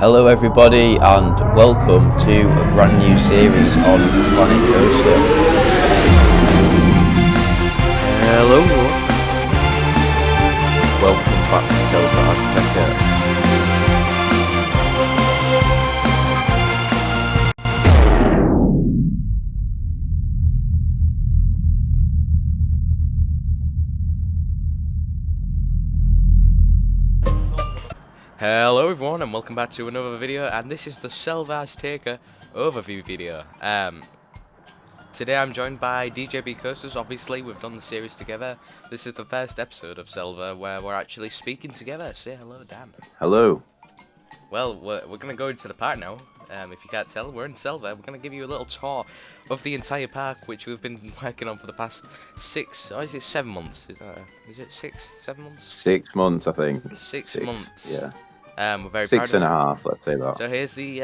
Hello everybody and welcome to a brand new series on Volcanic Coaster. Hello everyone. Welcome back to Selva Azteca. Hello everyone and welcome back to another video, and this is the Selva Azteca overview video. Today I'm joined by DJBKoasteRs. Obviously we've done the series together. This is the first episode of Selva where we're actually speaking together. Say hello, Dan. Hello. Well, we're going to go into the park now. If you can't tell, we're in Selva. We're going to give you a little tour of the entire park, which we've been working on for the past 7 months? Is it 7 months? 6 months, I think. Six months. Yeah. We're very Six proud and of a it. half, let's say that. So here's the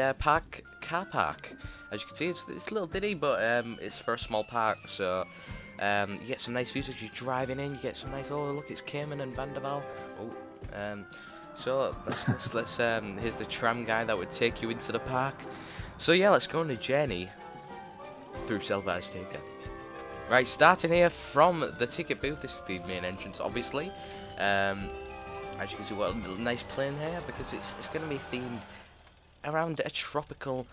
car park. As you can see, it's a little ditty, but it's for a small park. So you get some nice views as you're driving in. You get some nice. Oh, look, it's Cayman and Vanderval. Oh, so let's here's the tram guy that would take you into the park. So yeah, let's go on a journey through Selva Azteca. Right, starting here from the ticket booth. This is the main entrance, obviously. As you can see, what a nice plane here, because it's going to be themed around a tropical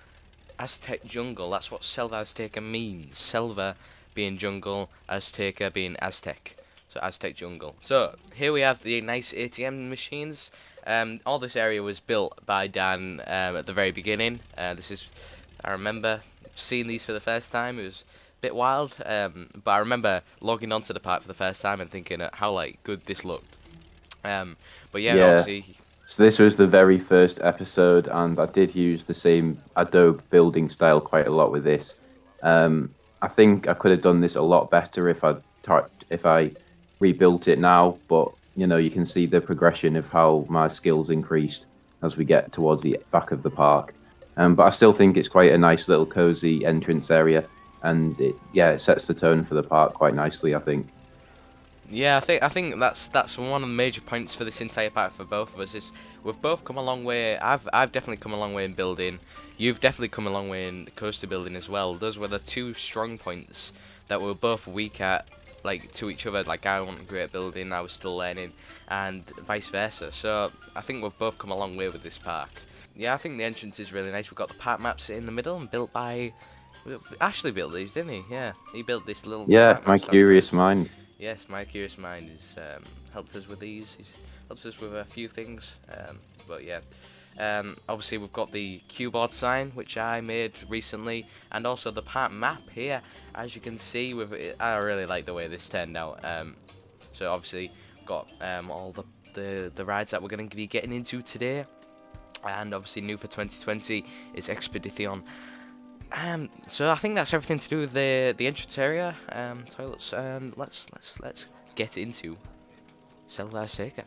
Aztec jungle. That's what Selva Azteca means. Selva being jungle, Azteca being Aztec. So Aztec jungle. So here we have the nice ATM machines. All this area was built by Dan at the very beginning. I remember seeing these for the first time. It was a bit wild, but I remember logging onto the park for the first time and thinking how good this looked. But yeah, obviously. So this was the very first episode, and I did use the same Adobe building style quite a lot with this. I think I could have done this a lot better if I rebuilt it now, but you can see the progression of how my skills increased as we get towards the back of the park. But I still think it's quite a nice little cozy entrance area, and it sets the tone for the park quite nicely, I think. Yeah, I think that's one of the major points for this entire park for both of us. Is we've both come a long way. I've definitely come a long way in building. You've definitely come a long way in coaster building as well. Those were the two strong points that we were both weak at, like to each other. Like I wasn't great at building, I was still learning, and vice versa. So I think we've both come a long way with this park. Yeah, I think the entrance is really nice. We've got the park maps in the middle and built by Ashley. Built these, didn't he? Yeah, he built this little. Yeah, my curious mind. Yes, my curious mind has helped us with these. He's helped us with a few things, but yeah. Obviously, we've got the cue board sign, which I made recently, and also the park map here. As you can see, I really like the way this turned out. So obviously, we've got all the rides that we're going to be getting into today, and obviously new for 2020 is Expedition. So I think that's everything to do with the entrance area, toilets, and let's get into Selva Azteca.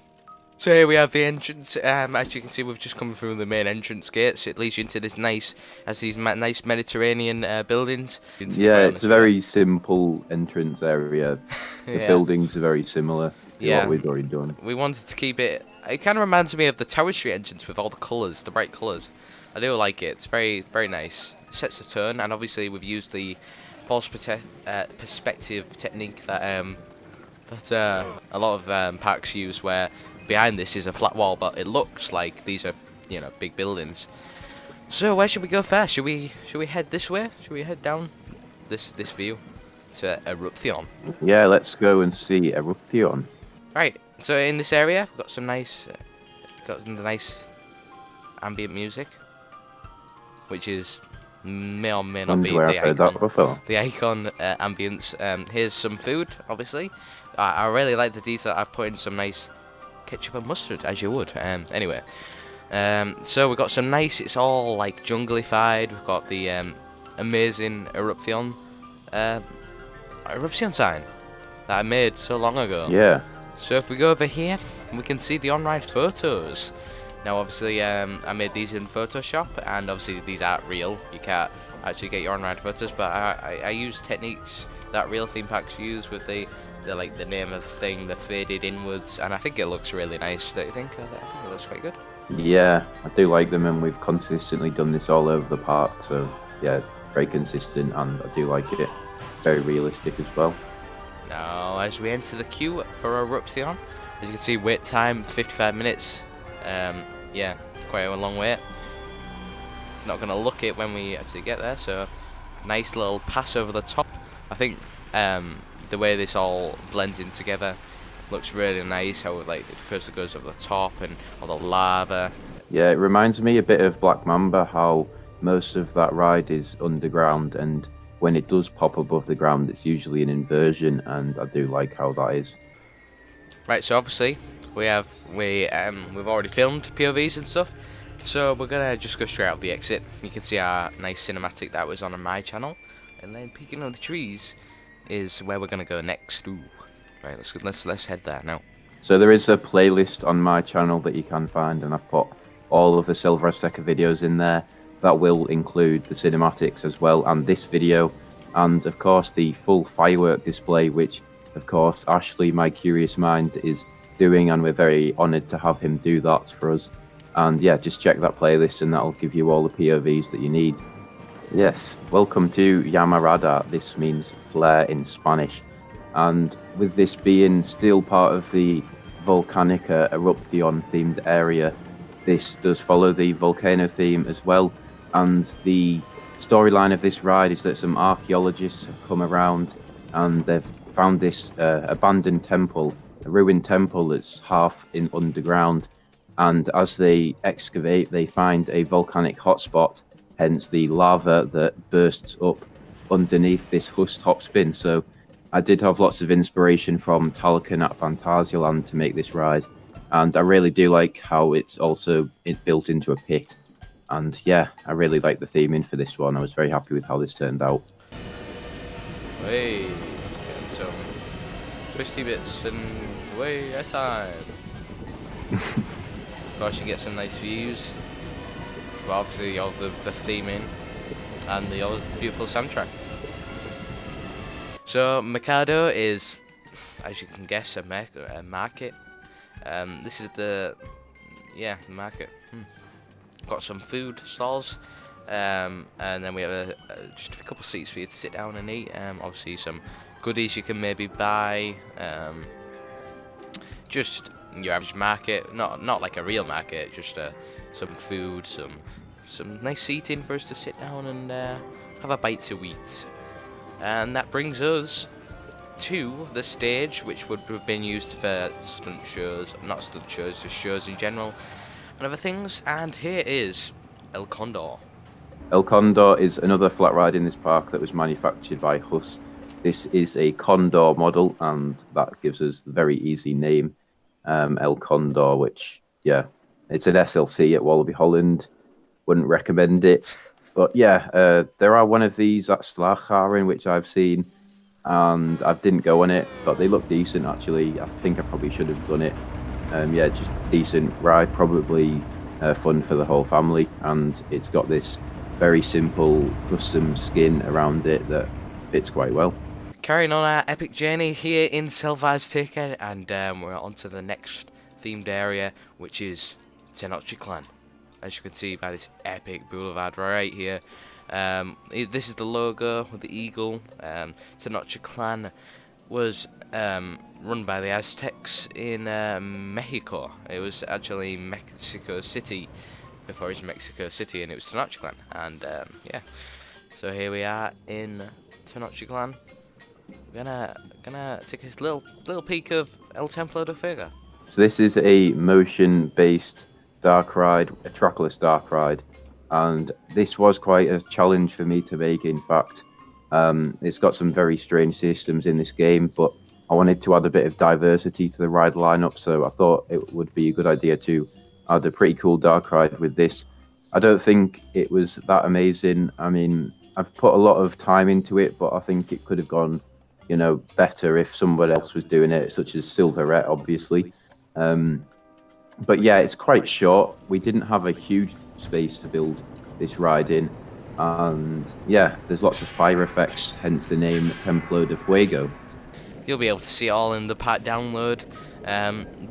So here we have the entrance. As you can see, we've just come through the main entrance gates. It leads you into this nice Mediterranean buildings. Yeah, it's a very simple entrance area. The buildings are very similar to what we've already done. We wanted to keep it. It kind of reminds me of the Tower Street entrance with all the colours, the bright colours. I do like it. It's very, very nice. It sets the tone, and obviously we've used the false perspective technique that a lot of parks use, where behind this is a flat wall, but it looks like these are big buildings. So where should we go first? Should we head this way? Should we head down this view to Eruption? Yeah, let's go and see Eruption. Right. So in this area, we've got some nice ambient music, which is may or may not be the icon ambience. Here's some food, obviously. I really like the detail. I've put in some nice ketchup and mustard, as you would. Anyway, so we've got some nice. It's all like junglified. We've got the amazing Eruption sign that I made so long ago. Yeah. So if we go over here, we can see the on-ride photos. Now, obviously, I made these in Photoshop, and obviously these aren't real. You can't actually get your on-ride photos, but I use techniques that real theme parks use with the name of the thing, the faded inwards, and I think it looks really nice. Don't you think? I think it looks quite good. Yeah, I do like them, and we've consistently done this all over the park. So yeah, very consistent, and I do like it. Very realistic as well. Now, as we enter the queue for Eruption, as you can see, wait time 55 minutes. Yeah, quite a long wait. Not gonna look it when we actually get there, so nice little pass over the top. I think the way this all blends in together looks really nice. How like it goes over the top and all the lava. Yeah, it reminds me a bit of Black Mamba, how most of that ride is underground, and when it does pop above the ground, it's usually an inversion, and I do like how that is. Right, so obviously we've already filmed POVs and stuff, so we're gonna just go straight out the exit. You can see our nice cinematic that was on my channel, and then peeking over the trees is where we're gonna go next. Ooh. Right, let's head there now. So there is a playlist on my channel that you can find, and I've put all of the Selva Azteca videos in there. That will include the cinematics as well, and this video, and of course the full firework display, which of course Ashley, my curious mind, is doing, and we're very honoured to have him do that for us. And yeah, just check that playlist, and that'll give you all the POVs that you need. Yes, welcome to Yamarada. This means flare in Spanish. And with this being still part of the volcanic Eruption themed area, this does follow the volcano theme as well. And the storyline of this ride is that some archaeologists have come around and they've found this abandoned temple, a ruined temple that's half in underground. And as they excavate, they find a volcanic hotspot, hence the lava that bursts up underneath this Hust top spin. So I did have lots of inspiration from Talocan at Phantasialand to make this ride, and I really do like how it's also built into a pit. And yeah, I really like the theming for this one. I was very happy with how this turned out. Way, getting some twisty bits and way at time. Of course, you get some nice views. But obviously, all the theming and the other beautiful soundtrack. So Mercado is, as you can guess, a market. This is the market. Got some food stalls, and then we have just a couple of seats for you to sit down and eat. Obviously some goodies you can maybe buy. Just your average market, not like a real market. Just some food, some nice seating for us to sit down and have a bite to eat. And that brings us to the stage, which would have been used for stunt shows, not stunt shows, just shows in general and other things. And here is El Condor. El Condor is another flat ride in this park that was manufactured by Hus. This is a Condor model, and that gives us the very easy name, El Condor, which, yeah, it's an SLC at Wallaby Holland. Wouldn't recommend it. But yeah, there are one of these at Slacharen, which I've seen, and I didn't go on it, but they look decent actually. I think I probably should have done it. Yeah, just decent ride, probably fun for the whole family, and it's got this very simple custom skin around it that fits quite well. Carrying on our epic journey here in Selva Azteca, and we're on to the next themed area, which is Tenochtitlan. As you can see by this epic boulevard right here. This is the logo with the eagle. Tenochtitlan was run by the Aztecs in Mexico. It was actually Mexico City before it was Mexico City, and it was Tenochtitlan. And yeah, so here we are in Tenochtitlan. We're gonna take a little peek of El Templo de Fuego. So this is a motion-based dark ride, a trackless dark ride, and this was quite a challenge for me to make. In fact, it's got some very strange systems in this game, but I wanted to add a bit of diversity to the ride lineup, so I thought it would be a good idea to add a pretty cool dark ride with this. I don't think it was that amazing. I mean, I've put a lot of time into it, but I think it could have gone, better if someone else was doing it, such as Silverette, obviously. But yeah, it's quite short. We didn't have a huge space to build this ride in. And yeah, there's lots of fire effects, hence the name Templo de Fuego. You'll be able to see it all in the part download.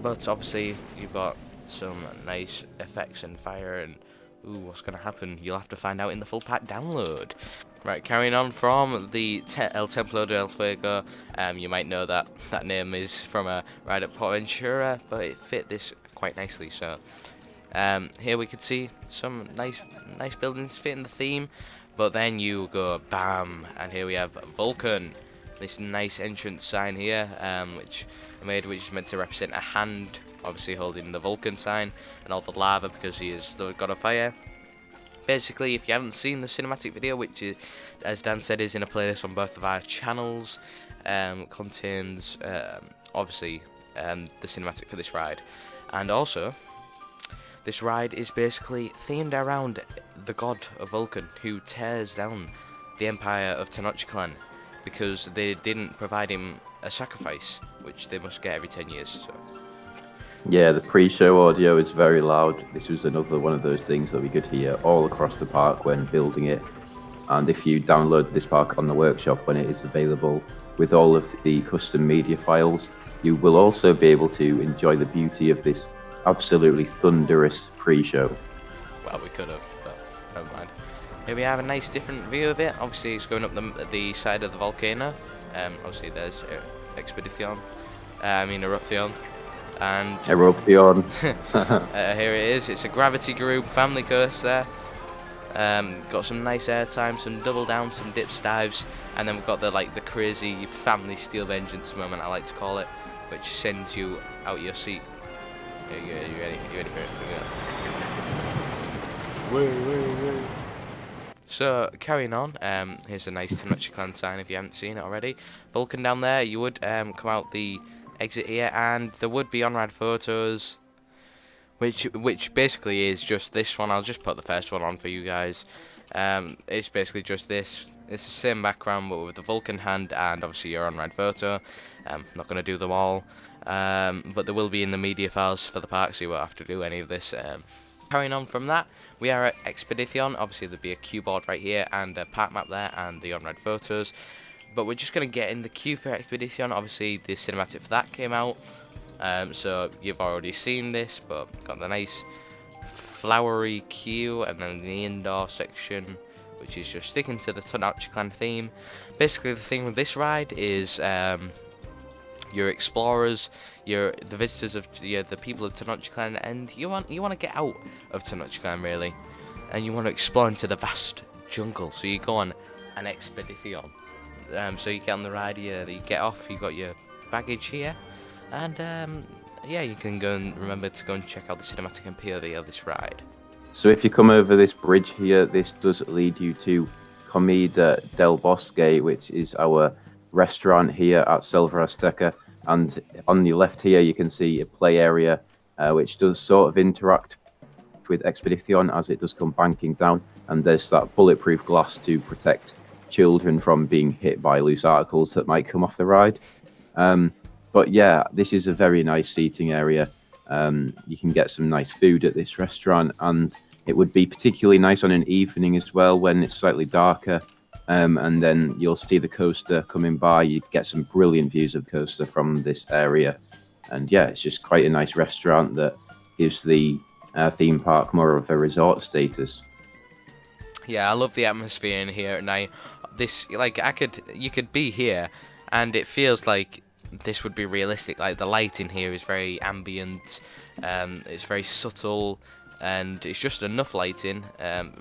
But obviously, you've got some nice effects and fire, and ooh, what's gonna happen? You'll have to find out in the full pack download. Right, carrying on from the El Templo del Fuego. You might know that that name is from a ride at Portaventura, but it fit this quite nicely. So here we can see some nice buildings fitting the theme, but then you go bam, and here we have Vulcan. This nice entrance sign here, which is meant to represent a hand, obviously holding the Vulcan sign, and all the lava because he is the god of fire. Basically, if you haven't seen the cinematic video, which is, as Dan said, is in a playlist on both of our channels, contains obviously the cinematic for this ride, and also this ride is basically themed around the god of Vulcan, who tears down the empire of Tenochtitlan because they didn't provide him a sacrifice, which they must get every 10 years. So. Yeah, the pre-show audio is very loud. This was another one of those things that we could hear all across the park when building it. And if you download this park on the workshop when it is available with all of the custom media files, you will also be able to enjoy the beauty of this absolutely thunderous pre-show. Well, we could have, but never mind. Here we have a nice different view of it. Obviously, it's going up the side of the volcano. Obviously, there's Eruption. And Eruption. here it is. It's a gravity group family coaster. Got some nice airtime, some double down, some dips, dives, and then we've got the crazy family steel vengeance moment, I like to call it, which sends you out your seat. Are you ready? You ready for it? Here we go. So carrying on, here's a nice Tenochtitlan sign if you haven't seen it already. Vulcan down there. You would come out the exit here, and there would be on-ride photos, which basically is just this one. I'll just put the first one on for you guys. It's basically just this. It's the same background but with the Vulcan hand and obviously your on-ride photo. Not going to do them all, but there will be in the media files for the park, so you won't have to do any of this. Carrying on from that, we are at Expedition. Obviously there'll be a cue board right here and a park map there and the on-ride photos. But we're just going to get in the queue for Expedition. Obviously the cinematic for that came out. So you've already seen this, but got the nice flowery queue, and then the indoor section, which is just sticking to the Tenochtitlan theme. Basically the thing with this ride is you're explorers, you're the visitors of the people of Tenochtitlan, and you want to get out of Tenochtitlan really, and you want to explore into the vast jungle. So you go on an expedition. So you get on the ride, you get off, you got your baggage here, and yeah, you can go and remember to go and check out the cinematic and POV of this ride. So if you come over this bridge here, this does lead you to Comida del Bosque, which is our restaurant here at Selva Azteca. And on your left here, you can see a play area, which does sort of interact with Expedition as it does come banking down. And there's that bulletproof glass to protect children from being hit by loose articles that might come off the ride. But yeah, this is a very nice seating area. You can get some nice food at this restaurant, and it would be particularly nice on an evening as well when it's slightly darker. And then you'll see the coaster coming by. You get some brilliant views of the coaster from this area. And yeah, it's just quite a nice restaurant that gives the theme park more of a resort status. Yeah, I love the atmosphere in here at night. This, you could be here, and it feels like this would be realistic. Like the lighting here is very ambient, it's very subtle, and it's just enough lighting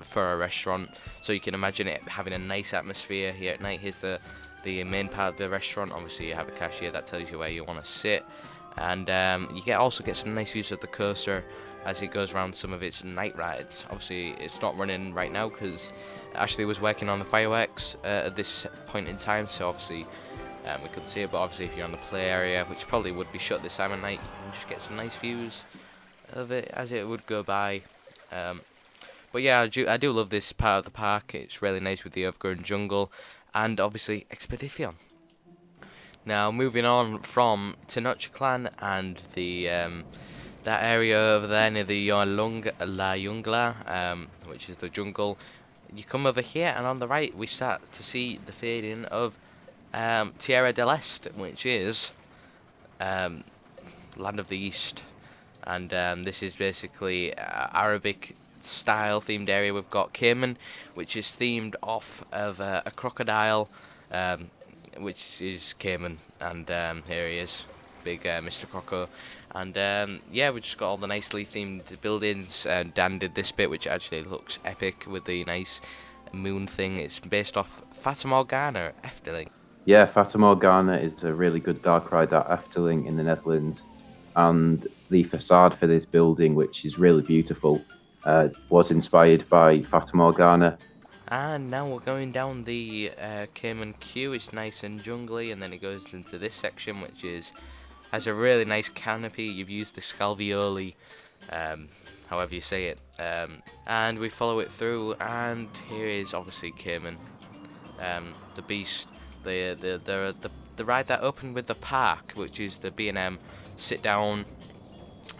for a restaurant, so you can imagine it having a nice atmosphere here at night. Here's the main part of the restaurant. Obviously you have a cashier that tells you where you want to sit, and you also get some nice views of the coaster as it goes around some of its night rides. Obviously it's not running right now because Ashley was working on the fireworks at this point in time, so obviously we could see it. But obviously if you're on the play area, which probably would be shut this time of night, you can just get some nice views of it as it would go by. But yeah, I do love this part of the park. It's really nice with the overgrown jungle and obviously Expedition. Now moving on from Tenochtitlan and the that area over there near the La Jungla, which is the jungle, you come over here, and on the right we start to see the fading of Tierra del Este, which is Land of the East. and this is basically Arabic style themed area. We've got Cayman, which is themed off of a crocodile, which is Cayman, and here he is, big Mr. Croco. And yeah, we just got all the nicely themed buildings, and Dan did this bit, which actually looks epic with the nice moon thing. It's based off Fata Morgana, Efteling. Yeah, Fata Morgana is a really good dark ride at Efteling in the Netherlands, and the facade for this building, which is really beautiful, was inspired by Fata Morgana. And now we're going down the Cayman queue. It's nice and jungly, and then it goes into this section, which has a really nice canopy. You've used the Scalvioli, however you say it, and we follow it through. And here is obviously Cayman, the beast, the ride that opened with the park, which is the B&M sit down.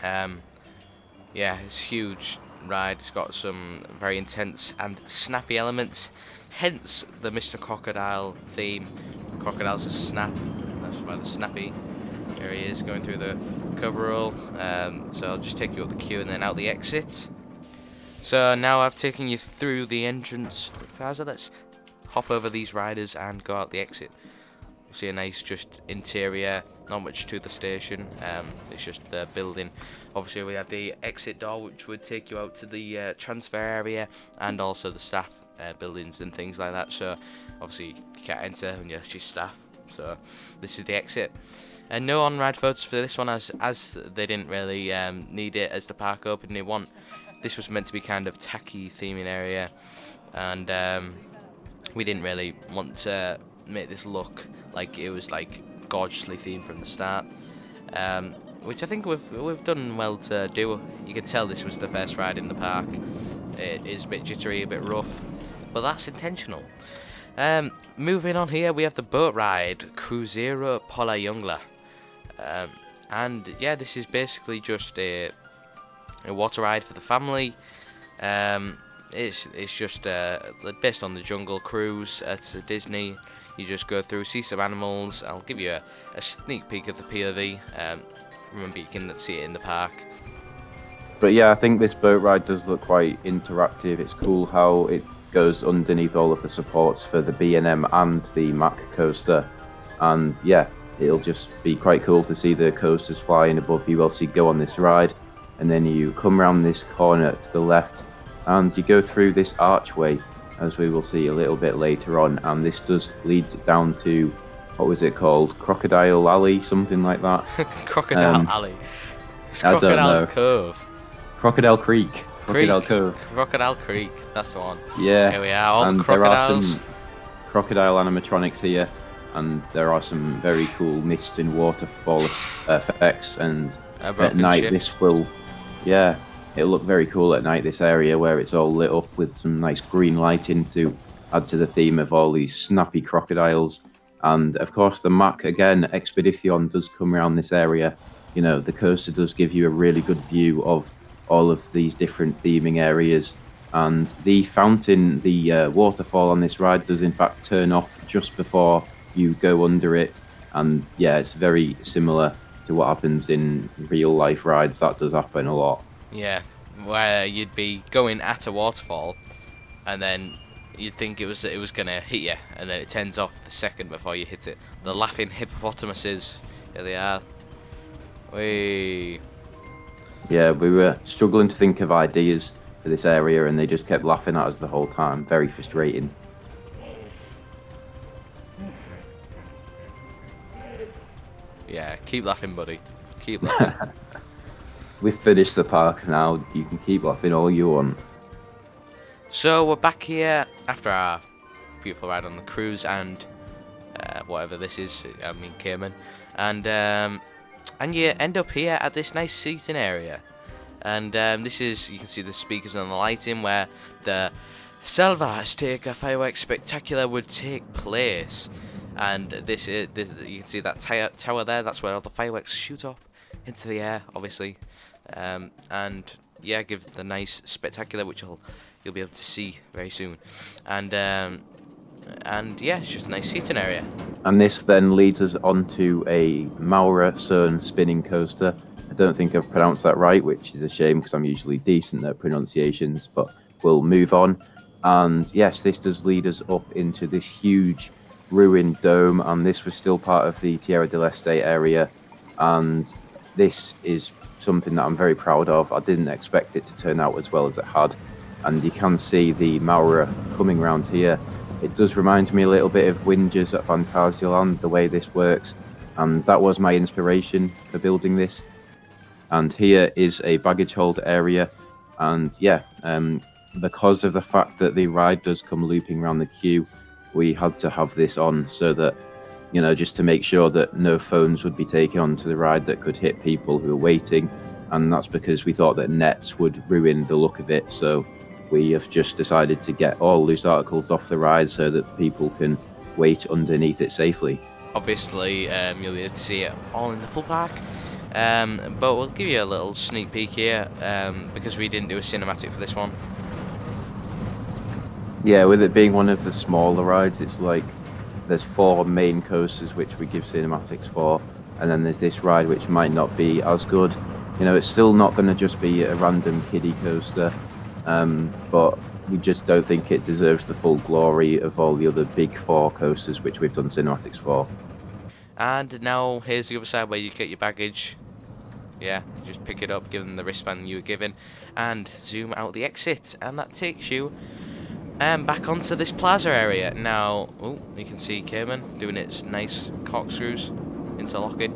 Yeah, it's huge ride. It's got some very intense and snappy elements, hence the Mr. Crocodile theme. Crocodiles are snap, that's why they're snappy. Here he is going through the coverall. So I'll just take you up the queue and then out the exit. So now I've taken you through the entrance. So let's hop over these riders and go out the exit. You'll see a nice just interior, not much to the station, it's just the building. Obviously we have the exit door, which would take you out to the transfer area, and also the staff buildings and things like that. So obviously you can't enter when you're just staff, so this is the exit. And no on-ride photos for this one, as they didn't really need it as the park opened. This was meant to be kind of tacky theming area, and we didn't really want to make this look like it was like gorgeously themed from the start, which I think we've done well to do. You can tell this was the first ride in the park. It is a bit jittery, a bit rough, but that's intentional. Moving on here, we have the boat ride, Cruzeiro por la Jungla. And yeah, this is basically just a water ride for the family. It's just based on the Jungle Cruise at Disney. You just go through, see some animals. I'll give you a sneak peek of the POV. Remember, you can see it in the park. But yeah, I think this boat ride does look quite interactive. It's cool how it goes underneath all of the supports for the B&M and the Mack coaster. And yeah, it'll just be quite cool to see the coasters flying above you whilst you go on this ride. And then you come around this corner to the left, and you go through this archway, as we will see a little bit later on. And this does lead down to, what was it called? Crocodile Alley, something like that. Crocodile Alley. It's I don't Crocodile know. Cove. Crocodile Creek. Crocodile Cove. Crocodile Creek, that's the one. Yeah. Here we are, all and the crocodiles. There are some crocodile animatronics here, and there are some very cool mist and waterfall effects. And at night, it'll look very cool at night, this area where it's all lit up with some nice green lighting to add to the theme of all these snappy crocodiles. And of course, the Mack, again, Expedition does come around this area. You know, the coaster does give you a really good view of all of these different theming areas. And the fountain, the waterfall on this ride does in fact turn off just before you go under it. And yeah, it's very similar to what happens in real life rides. That does happen a lot. Yeah, where you'd be going at a waterfall, and then you'd think it was gonna hit you, and then it turns off the second before you hit it. The laughing hippopotamuses, here they are. Whee! Yeah, we were struggling to think of ideas for this area, and they just kept laughing at us the whole time. Very frustrating. Yeah, keep laughing, buddy. Keep laughing. We've finished the park now. You can keep laughing all you want. So we're back here after our beautiful ride on the cruise and whatever this is. I mean Cayman, and you end up here at this nice seating area, and this is, you can see the speakers and the lighting where the Selva Azteca fireworks spectacular would take place. And this you can see that tower there. That's where all the fireworks shoot up into the air, obviously, and yeah, give the nice spectacular, which you'll be able to see very soon. And yeah, it's just a nice seating area. And this then leads us onto a Maura Cern spinning coaster, a don't think I've pronounced that right, which is a shame because I'm usually decent at pronunciations, but we'll move on. And yes, this does lead us up into this huge ruined dome, and this was still part of the Tierra del Este area, and this is something that I'm very proud of. I didn't expect it to turn out as well as it had, and you can see the Maura coming around here. It does remind me a little bit of Wingers at Phantasialand, the way this works, and that was my inspiration for building this. And here is a baggage hold area, and yeah, because of the fact that the ride does come looping around the queue, we had to have this on so that, you know, just to make sure that no phones would be taken onto the ride that could hit people who are waiting. And that's because we thought that nets would ruin the look of it. So we have just decided to get all loose articles off the ride so that people can wait underneath it safely. Obviously, you'll be able to see it all in the full park. But we'll give you a little sneak peek here because we didn't do a cinematic for this one. Yeah, with it being one of the smaller rides, it's like there's 4 main coasters which we give cinematics for, and then there's this ride which might not be as good. You know, it's still not going to just be a random kiddie coaster, but we just don't think it deserves the full glory of all the other big 4 coasters which we've done cinematics for. And now here's the other side where you get your baggage. Yeah, just pick it up, give them the wristband you were given, and zoom out the exit, and that takes you back onto this plaza area. Now, oh, you can see Cayman doing its nice corkscrews, interlocking.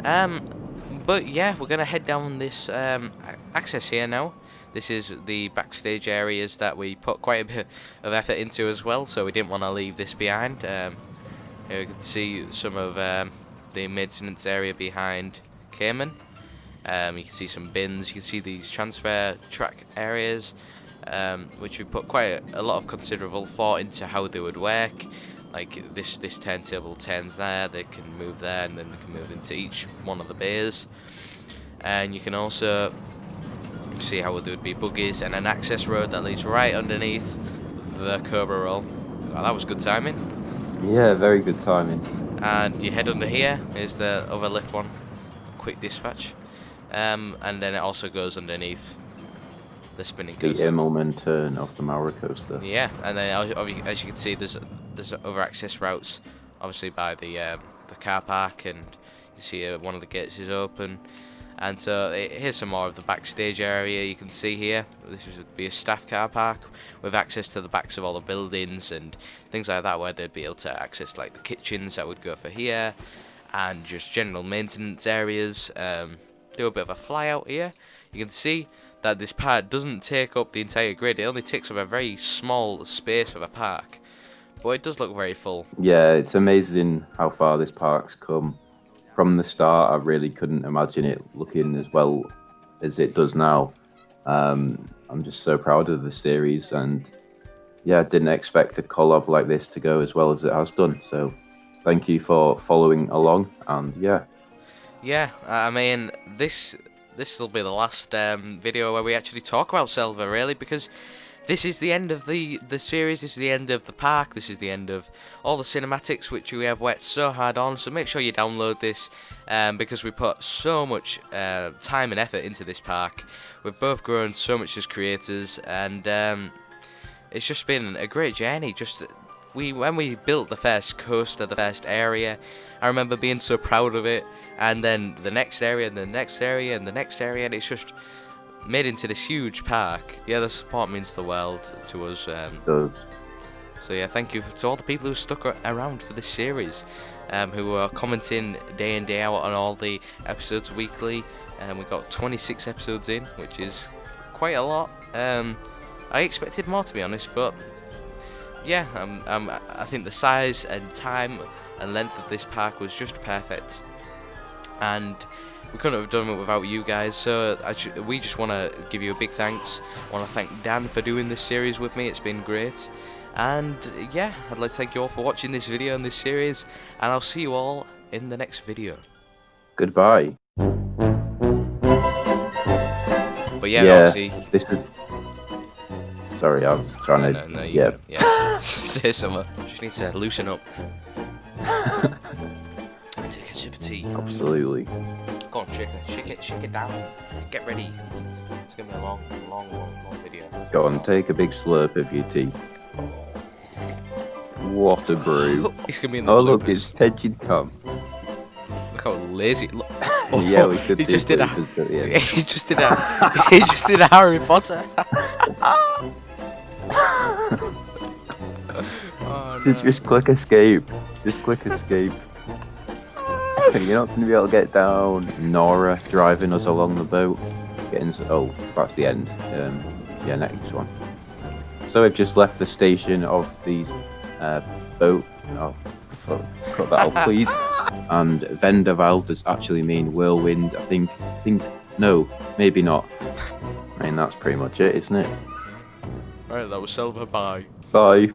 But yeah, we're gonna head down this access here now. This is the backstage areas that we put quite a bit of effort into as well, so we didn't want to leave this behind. Here you can see some of the maintenance area behind Cayman. You can see some bins, you can see these transfer track areas, which we put quite a lot of considerable thought into how they would work. Like this turntable turns there, they can move there, and then they can move into each one of the bays. And you can also see how there would be buggies and an access road that leads right underneath the Cobra Roll. Wow, that was good timing. Yeah, very good timing. And you head under here is the other lift one, quick dispatch, and then it also goes underneath the spinning coaster. The Immelman turn of the Maura coaster. Yeah, and then as you can see, there's other access routes, obviously by the car park, and you see one of the gates is open. And so here's some more of the backstage area. You can see here, this would be a staff car park with access to the backs of all the buildings and things like that, where they'd be able to access like the kitchens that would go for here, and just general maintenance areas. Do a bit of a fly out here. You can see that this part doesn't take up the entire grid. It only takes up a very small space of a park, but it does look very full. Yeah, it's amazing how far this park's come. From the start, I really couldn't imagine it looking as well as it does now. I'm just so proud of the series, and yeah, didn't expect a collab like this to go as well as it has done. So thank you for following along, and yeah. Yeah, I mean, this will be the last video where we actually talk about Selva, really, because this is the end of the series, this is the end of the park, this is the end of all the cinematics which we have worked so hard on. So make sure you download this because we put so much time and effort into this park. We've both grown so much as creators, and it's just been a great journey. When we built the first coaster, the first area, I remember being so proud of it, and then the next area, and the next area, and the next area, and it's just made into this huge park. Yeah, the support means the world to us. It does. So yeah, thank you to all the people who stuck around for this series, who are commenting day in day out on all the episodes weekly. We got 26 episodes in, which is quite a lot. I expected more, to be honest, but yeah, I think the size and time and length of this park was just perfect, and we couldn't have done it without you guys. So we just want to give you a big thanks. I want to thank Dan for doing this series with me. It's been great. And yeah, I'd like to thank you all for watching this video and this series, and I'll see you all in the next video. Goodbye. But yeah, obviously this is... Sorry, I was trying to... No, yeah. Say something. Just need to loosen up. Take a sip of tea. Absolutely. Go Shake it down. Get ready. It's gonna be a long video. Go on, take a big slurp of your tea. What a brew. He's gonna be in the Oh look, bloopers. it's Tejid Tom. Look how lazy. Look. Yeah, we could He do just did a. bloopers at the end. He just did a. He just did a Harry Potter. Oh, no. Just click escape. Just click escape. You're not going to be able to get down. Nora driving us along the boat. Oh, that's the end. Yeah, next one. So we've just left the station of these boat. Oh, fuck. Cut that out, please. And Vendaval does actually mean whirlwind. I think. No, maybe not. I mean, that's pretty much it, isn't it? Right, that was Selva. Bye. Bye.